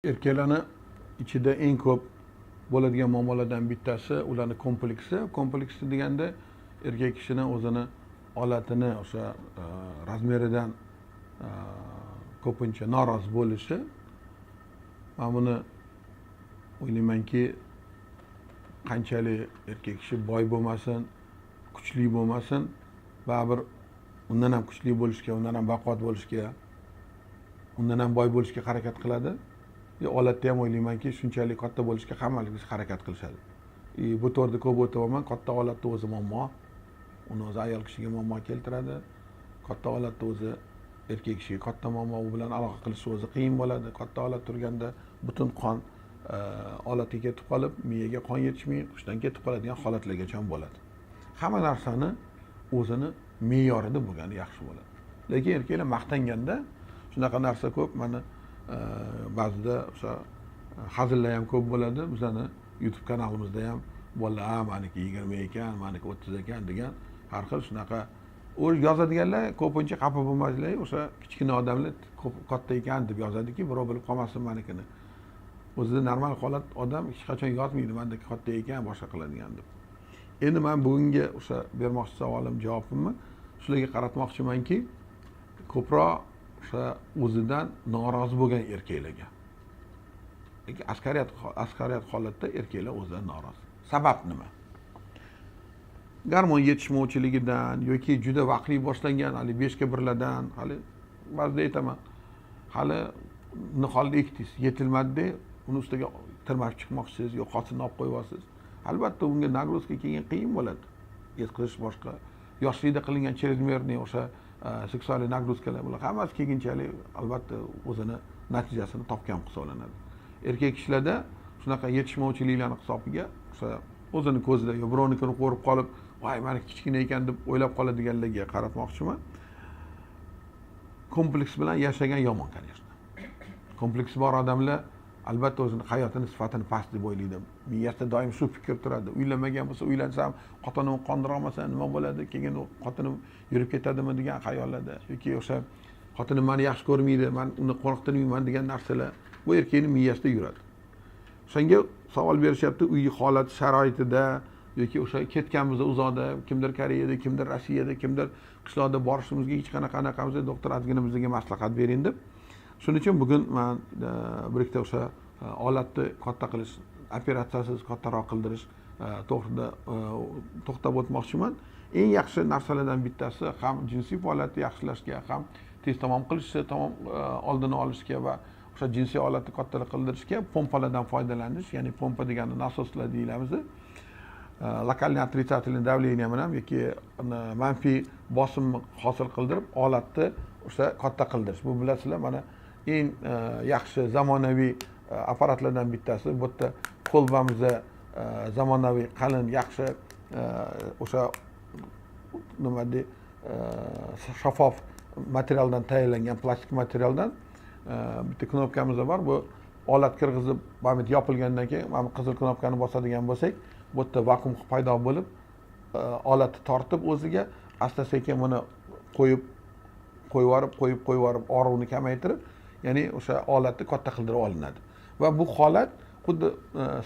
Erkaklarni ichida eng ko'p bo'ladigan muammolardan bittasi ularni kompleksi. Kompleksi deganda erkak kishini o'zini holatini o'sha razmeridan ko'pincha norozi bo'lishi. Men buni o'ylaymanki, qanchalik erkak kishi boy bo'lmasin, kuchli bo'lmasin, baribir undan ham kuchli bo'lishga, undan ham baquvvat bo'lishga, undan ham boy bo'lishga harakat qiladi. Holatda ham o'ylaymanki, shunchalik katta bo'lishga hammamiz harakat qilishadi. Bu to'g'rida ko'p o'tyapman. Katta holatda o'zi muammo, uni o'zi ayol kishiga muammo keltiradi. Katta holatda o'zi erkak kishiga katta muammo, u bilan aloqa qilish o'zi qiyin bo'ladi. Katta holat turganda butun qon holatiga ketib qolib, miyaga qon yetishmay, hushdan ketib qoladigan holatlargacha bo'ladi. Hamma narsani o'zini me'yorida bo'lgani yaxshi bo'ladi. Lekin erkaklar maqtanganda shunaqa narsa ko'p. Mana ba'zida o'sha hazillar ham ko'p bo'ladi. Bizani YouTube kanalimizda ham bolalar maniki 20 ekan, maniki 30 ekan degan har xil shunaqa yozadiganlar ko'pincha xafa bo'lmaslar, o'sha kichkina odamlar katta ekan deb yozadiki, birov bilib qolmasin manikini. O'zida normal holat odam hech qachon yozmaydi, mendek katta ekan, boshqa qiladigan deb. Endi men bugungi o'sha bermoqchi savolim javobimni shularga qaratmoqchimanki, ko'proq o'sha o'zidan norozi bo'lgan erkaklarga. Lekin askariyat holatda erkaklar o'zidan norozi. Sabab nima? Gormon yetishmovchiligidan yoki juda vaqtli boshlangan hali 5 ga 1lardan, hali ba'zida aytaman, hali niholda ekdingiz, yetilmadi, uni ustiga tirmab chiqmoqchisiz, yo xotinni olib qo'yasiz. Albatta unga nagruzka keyin qiyin bo'ladi. Yetqizish boshqa. Yoshlikda qilingan chezmerniy o'sha seksual nagruzkalar bular hammasi keyinchalik albatta o'zini natijasini topgan hisoblanadi. Erkak kishilarda shunaqa yetishmovchiliklarni hisobiga o'sha o'zini ko'zida yo birovnikini ko'rib qolib, "Voy, meni kichkina ekan" deb o'ylab qoladiganlarga qaratmoqchiman. Kompleks bilan yashagan yomon, конечно. Kompleksi bor odamlar albatta o'zini hayotini sifatini past deb o'ylaydi. Miyasida doim shu fikr turadi. Uylanmagan bo'lsa, uylansam, xotinimni qondira olmasam nima bo'ladi? Keyin u xotinim yurib ketadimi degan xayollarda yoki o'sha xotinim meni yaxshi ko'rmaydi, men uni qo'rqtirmayman degan narsalar bu erkakning miyasida yuradi. O'shanga savol berishyapti, uy holat sharoitida yoki o'sha ketganimizda uzoqda, kimdir Koreyada, kimdir Rossiyada, kimdir qishloqda borishimizga hech qanaqamiz doktor ozgina bizga maslahat bering deb. Shuning uchun bugun men bir ikkita o'sha holatni katta qilish, operatsiyasiz kattaroq qildirish to'g'rida to'xtab o'tmoqchiman. Eng yaxshi narsalardan bittasi ham jinsiy holatni yaxshilashga, ham tez tamom qilishga, tamom oldini olishga va o'sha jinsiy holatni kattaroq qildirishga pompalardan foydalanish, ya'ni pompa degani nasoslar deyilamiz. Lokalniy отрицательный давление bilan yoki manfiy bosim hosil qildirib, holatni o'sha katta qildirish. Bu bilasizlar, mana eng yaxshi zamonaviy apparatlardan bittasi bu yerda kolbamizda zamonaviy qalin yaxshi o'sha nima deydi, shaffof materialdan tayyorlangan plastik materialdan bitta knopkamiz bor. Bu holat kirgizib, mana yopilgandan keyin mana qizil knopkani bosadigan bo'lsak, bu yerda vakuum paydo bo'lib, holatni tortib o'ziga asta-sekin buni qo'yib og'riqni kamaytirib, ya'ni o'sha holatni katta qildirib olinadi. Va bu holat xuddi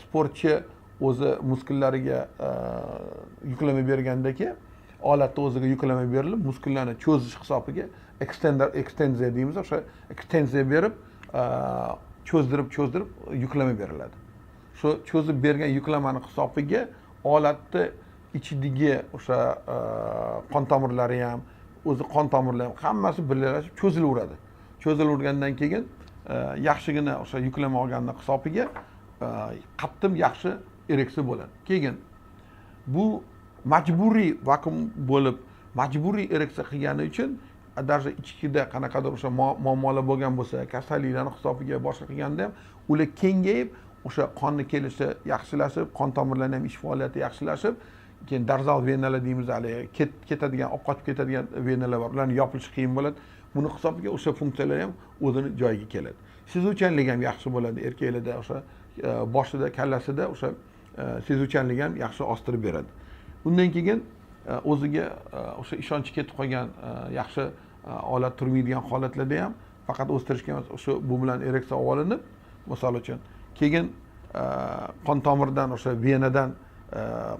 sportchi o'zi muskullariga yuklama bergandagi holatda o'ziga yuklama berilib, muskullarni cho'zish hisobiga ekstenziya deymiz, o'sha ekstenziya berib cho'zdirib yuklama beriladi. Shu cho'zib bergan yuklamani hisobiga holatni ichidagi o'sha qon tomirlari ham, o'zi qon tomirlari hammasi birlashib cho'zilaveradi. Cho'zilavergandan keyin yaxshigina o'sha yuklama olganning hisobiga qattiq yaxshi ereksiya bo'ladi. Keyin bu majburiy vakuum bo'lib, majburiy ereksiya qilgani uchun даже ichkida qanaqadir o'sha muammolar bo'lgan bo'lsa, kasalliklarning hisobiga boshqa qilganda ham ular kengayib, o'sha qonni kelishi yaxshilashib, qon tomirlarining ham ish faoliyati yaxshilashib, keyin darzal venalar deymiz, hali ketadigan, olib qochib ketadigan venalar bor. Ularni yopilishi qiyin bo'ladi. Buni hisobiga o'sha funksiyalar ham o'zini joyiga keladi. Sezuvchanlik ham yaxshi bo'ladi. Erkaklarda o'sha boshida, kallasida o'sha sezuvchanlik ham yaxshi ostirib beradi. Undan keyin o'ziga o'sha ishonchi ketib qolgan yaxshi holat turmaydigan holatlarda ham faqat o'stirishga emas, o'sha bu bilan ereksiya olinib, misol uchun. Keyin qon tomirdan o'sha venadan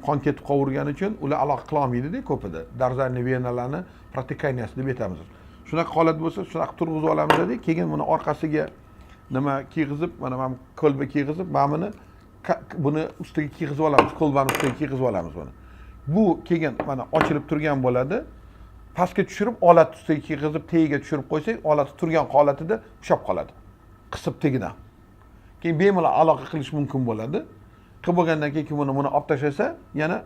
qon ketib qovurgani uchun ular aloqa qila olmaydi-da ko'pida. Darzani venalarni protekaniyasi deb aytamiz. Shunaqa holat bo'lsa, shunaqa turg'izib olamiz-da, keyin buni orqasiga nima kiyg'izib, mana kolba kiyg'izib, mana buni ustiga kiyg'izib olamiz, kolbani ustiga kiyg'izib olamiz buni. Bu keyin mana ochilib turgan bo'ladi. Pastga tushirib, olat ustiga kiyg'izib, tagiga tushirib qo'ysak, olat turgan holatida ushlab qoladi. Qisib tagidan. Keyin bemalol aloqa qilish mumkin bo'ladi. Qilib bo'lgandan keyin buni olib tashlasa, yana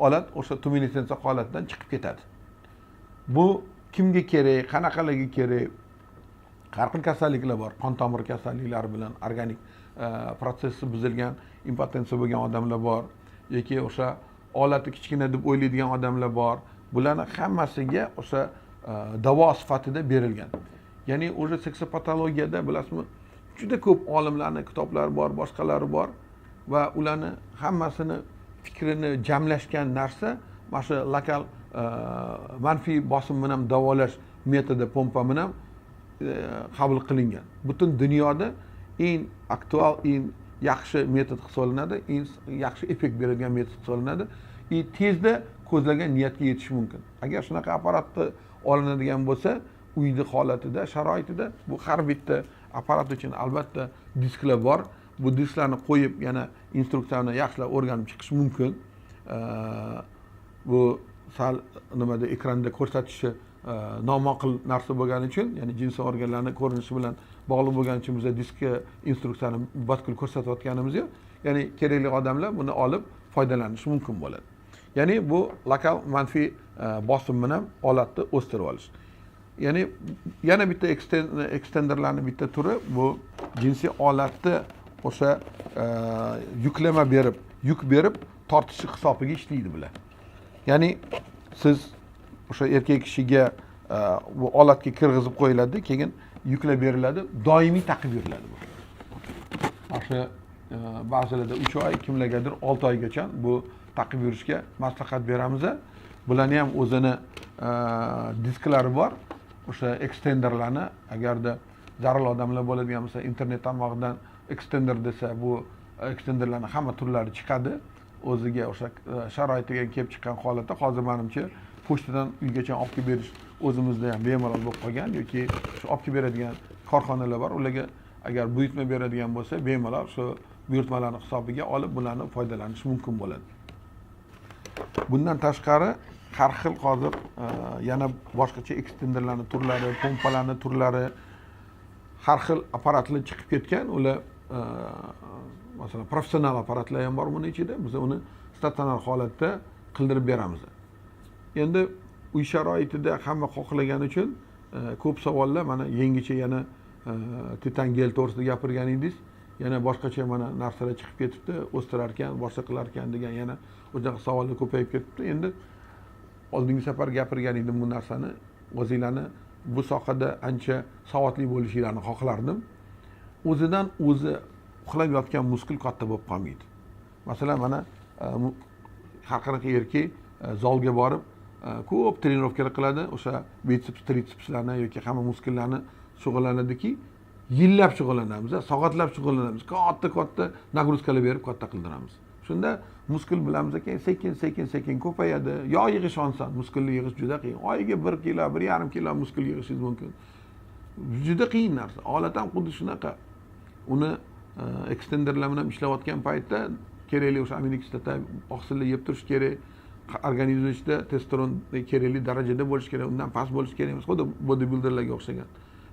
olat o'sha tuminisensiya holatidan chiqib ketadi. Bu kimga kerak, qanaqaligi kerak? Har xil kasalliklar bor. Qon tomir kasalliklari bilan organik protsessi buzilgan, impotensiya bo'lgan odamlar bor yoki o'sha olati kichkina deb o'ylaydigan odamlar bor. Bularning hammasiga o'sha davo sifatida berilgan. Ya'ni o'sha seksopatologiyada bilasizmi, juda ko'p olimlarning kitoblari bor, boshqalari bor va ularni hammasini fikrini jamlashgan narsa mana shu lokal manfiy bosim bilan davolash metodi pompa bilan qabul qilingan. Butun dunyoda eng aktual, eng yaxshi metod hisoblanadi, eng yaxshi effekt beradigan metod hisoblanadi. Tezda ko'zlagan niyatga yetish mumkin. Agar shunaqa apparatni olinadigan bo'lsa, uyda holatida, sharoitida bu har bitta apparat uchun albatta disklar bor. Bu disklarni qo'yib, yana instruksiyani yaxshilab o'rganib chiqish mumkin. Bu sal nimada ekranda ko'rsatishi noma'qul narsa bo'lgani uchun, ya'ni jinsiy organlarning ko'rinishi bilan bog'liq bo'lgani uchun biz diskka instruksiyani butkul ko'rsatayotganimiz yo'q. Ya'ni kerakli odamlar buni olib foydalanishi mumkin bo'ladi. Ya'ni bu lokal manfiy bosim bilan olatni o'stirib olish. Ya'ni yana bitta ekstenderlarning bitta turi bu jinsiy olatni o'sha yuklama berib, yuk berib tortishi hisobiga ishlaydi bular. Ya'ni siz o'sha erkak kishiga bu olatga kirgizib qo'yiladi, keyin yuklab beriladi, doimiy taqib yuriladi bu. O'sha ba'zilarda 3 oy, kimlargadir 6 oygacha bu taqib yurishga maslahat beramiz. Bularning ham o'zini disklari bor. O'sha ekstenderlarni agarda zarur odamlar bo'ladigan bo'lsa, internet tarmog'idan ekstender desa, bu ekstenderlarning hamma turlari chiqadi. O'ziga o'sha sharoitiga kelib chiqqan holatda hozir menimcha pochtadan uygacha olib kelib berish o'zimizda ham bemalol bo'lib qolgan yoki shu olib kelib beradigan korxonalar bor. Ularga agar buyurtma beradigan bo'lsa, bemalol shu buyurtmalarning hisobiga olib bularni foydalanish mumkin bo'ladi. Bundan tashqari har xil hozir yana boshqacha ekstenderlarning turlari, pompalarning turlari, har xil apparatlar chiqib ketgan. Ular masalan professional apparatlar ham bor buning ichida. Biz uni statsionar holatda qildirib beramiz. Endi uy sharoitida hamma xohlagani uchun ko'p savollar, mana yangicha yana titan gel to'g'risida gapirgan edingiz. Yana boshqacha mana narsalar chiqib ketibdi, o'stirar ekan, boshqa qilar ekan degan yana o'sha savollar ko'payib ketibdi. Endi oldingi safar gapirgan edim bu narsani. O'zinglarni bu sohada ancha savodli bo'lishingizni xohlardim. O'zidan o'zi uxlab yotgan muskul katta bo'lib qolmaydi. Masalan, mana har qanaqa erkak zalga borib ko'p trenirovkalar qiladi, o'sha biceps, tritsepslarni yoki hamma muskullarni shug'ullanadiki, yillab shug'ullanamiz, soatlab shug'ullanamiz, katta nagruzkalar berib katta qildiramiz. Shunda muskul bilamiz ekan, sekin ko'payadi. Yo yig'ish oson, muskulni yig'ish juda qiyin. Oyiga 1 kilo, 1,5 kilo muskul yig'ishingiz mumkin. Juda qiyin narsa. Holat ham xuddi shunaqa. Uni ekstenderlar bilan ishlayotgan paytda kerakli o'sha aminokislota, oqsillar yeb turish kerak. Organizm ichida testosteron kerakli darajada bo'lishi kerak, undan past bo'lishi kerak emas. Xuddi bodybuilderlarga o'xshagan.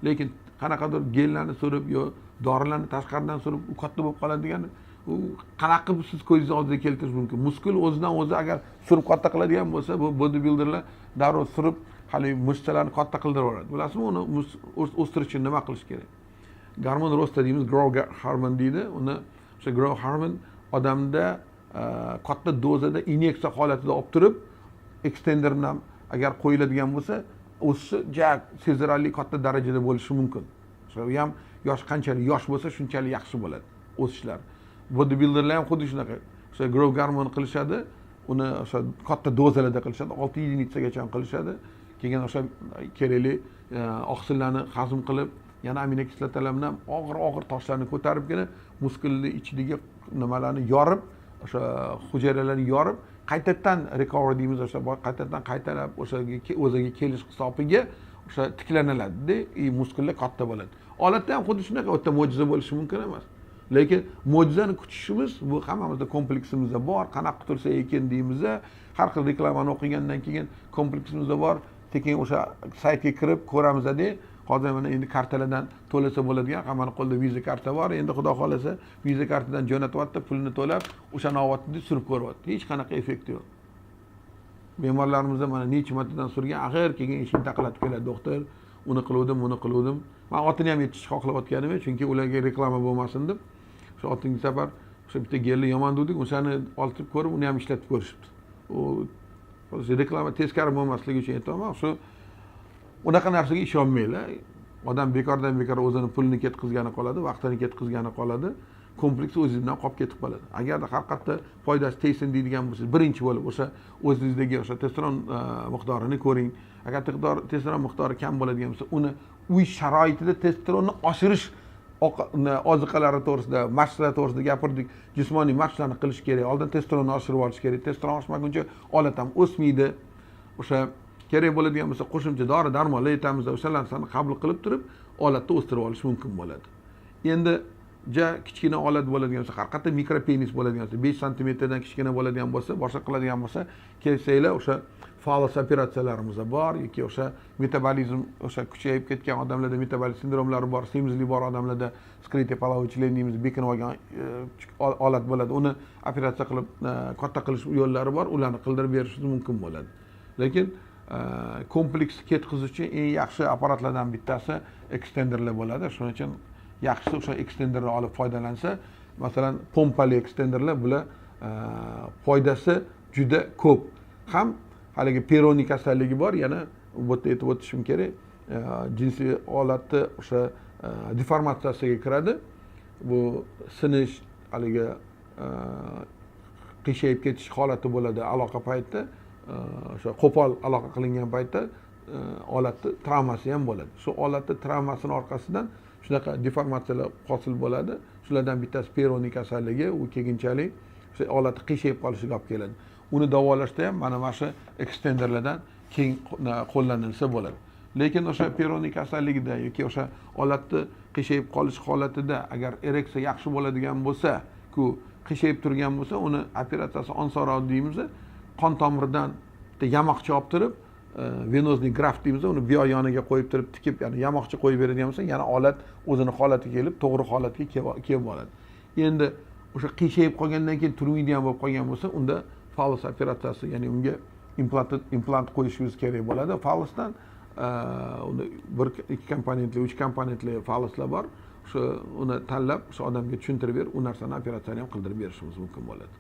Lekin qanaqadir gellarni surib yo dorilarni tashqaridan surib u katta bo'lib qoladi degan, u qanaqa qilib siz ko'zingiz oldiga keltirish mumkin. Muskul o'zidan o'zi agar surib katta qiladigan bo'lsa, bu bodybuilderlar darrov surib hali mushtalarni katta qildirib yuboradi. Bilasizmi, uni o'stirish uchun nima qilish kerak? Gormon rosta deymiz, growth hormon deydi. Uni o'sha growth hormon odamda katta dozada inyeksiya holatida olib turib, ekstender bilan agar qo'yiladigan bo'lsa, o'sishi sezilarli katta darajada bo'lishi mumkin. O'sha ham yosh qanchalik yosh bo'lsa, shunchalik yaxshi bo'ladi o'sishlar. Bodybuilderlar ham xuddi shunaqa. O'sha growth hormon qilishadi, uni o'sha katta dozalarda qilishadi, 6 единицagacha qilishadi. Keyin o'sha kerakli oqsillarni hazm qilib, yana aminokislotalar bilan og'ir toshlarni ko'taribgina muskulni ichidagi nimalarni yorib, o'sha hujayralarni yorib, qaytadan recovery deymiz, o'sha qaytalab o'ziga kelish hisobiga o'sha tiklaniladi-da, muskullar katta bo'ladi. Olatda ham xuddi shunaqa, o'ta mo'jiza bo'lishi mumkin emas. Lekin mo'jizani kutishimiz bu hammamizda kompleksimizda bor. Qanaqa qutulsa ekan deymiz, har xil reklamani o'qigandan keyin kompleksimizda bor. Tekin o'sha saytga kirib ko'ramiz-da, hozir mana endi kartalardan to'lasa bo'ladigan, hammani qo'lida Visa karta bor. Endi xudo xolasa Visa kartadan jo'natyapti, pulni to'lab, o'sha navbatda surib ko'ryapti. Hech qanaqa effekt yo'q. Bemorlarimizda mana necha martadan surgan, axir keyin eshikni taqlatib keladi doktor. Uni qiluvdim, buni qiluvdim. Men otini ham yetishni xohlayotganim, chunki ularga reklama bo'lmasin deb. O'sha otingi safar o'sha bitta gelni yomon dedik, o'shani olib ko'rib, uni ham ishlatib ko'rishibdi. U reklama teskari bo'lmasligi uchun aytaman, shu unaqa narsaga ishonmanglar. Odam bekordan bekor o'zini pulini ketkizgani qoladi, vaqtini ketkizgani qoladi, kompleks o'zingizdan qolib ketib qoladi. Agarda haqiqatda foydasi tegsin deydigan bo'lsangiz, birinchi bo'lib o'sha o'zingizdagi o'sha testosteron miqdorini ko'ring. Agar testosteron miqdori kam bo'ladigan bo'lsa, uni uy sharoitida testosteronni oshirish oziqalari to'g'risida, mashqlar to'g'risida gapirdik. Jismoniy mashqlarni qilish kerak. Oldin testosteronni oshirib olish kerak. Testosteron oshmaguncha olat ham o'smaydi. O'sha kerak bo'ladigan bo'lsa qo'shimcha dori-darmonlar aytamiz, o'sha narsani qabul qilib turib, olatni o'stirib olish mumkin bo'ladi. Endi kichkina olat bo'ladigan bo'lsa, har qanday mikropenis bo'ladigan bo'lsa, 5 santimetrdan kichkina bo'ladigan bo'lsa, boshqa qiladigan bo'lsa, kelsanglar o'sha fallos operatsiyalarimiz bor, yoki o'sha metabolizm o'sha kuchayib ketgan odamlarda metabolik sindromlari bor, semizlik bor odamlarda skritye palavichlar deymiz, bekinib olgan olat bo'ladi. Uni operatsiya qilib katta qilish yo'llari bor, ularni qildirib berishingiz mumkin bo'ladi. Lekin kompleks ketkizish uchun eng yaxshi apparatlardan bittasi ekstenderlar bo'ladi. Shuning uchun yaxshisi o'sha ekstenderni olib foydalansa, masalan, pompali ekstenderlar bular foydasi juda ko'p. Ham haligi Peyronie kasalligi bor, yana bu yerda aytib o'tishim kerak. Jinsiy olatni o'sha deformatsiyasiga kiradi. Bu sinish, haligi qiyshayib ketish holati bo'ladi aloqa paytida. O'sha qo'pol aloqa qilingan paytda olatni travmasi ham bo'ladi. Shu olatni travmasini orqasidan shunaqa deformatsiyalar hosil bo'ladi. Shulardan bittasi Peyronie kasalligi, u keyinchalik o'sha olatni qiyshayib qolishiga olib keladi. Uni davolashda ham mana shu ekstenderlardan keng qo'llanilsa bo'ladi. Lekin o'sha Peyronie kasalligida yoki o'sha olatni qiyshayib qolish holatida agar ereksiya yaxshi bo'ladigan bo'lsa, ku qiyshayib turgan bo'lsa, uni operatsiyasi onsoron deymiz, qon tomiridan bitta yamoqcha olib turib, venozniy graft deymiz, uni biyo yoniga qo'yib turib tikib, ya'ni yamoqcha qo'yib beradigan bo'lsa, yana olat o'zini holatiga kelib, to'g'ri holatga kelib oladi. Endi o'sha qiyshayib qolgandan keyin turmaydigan bo'lib qolgan bo'lsa, unda fallos operatsiyasi, ya'ni unga implant qo'yishingiz kerak bo'ladi. Fallosdan unda 1-2 komponentli, 3 komponentli falloslar bor. Uni tanlab, o'sha odamga tushuntirib berib, u narsani operatsiyani ham qildirib berishimiz mumkin bo'ladi.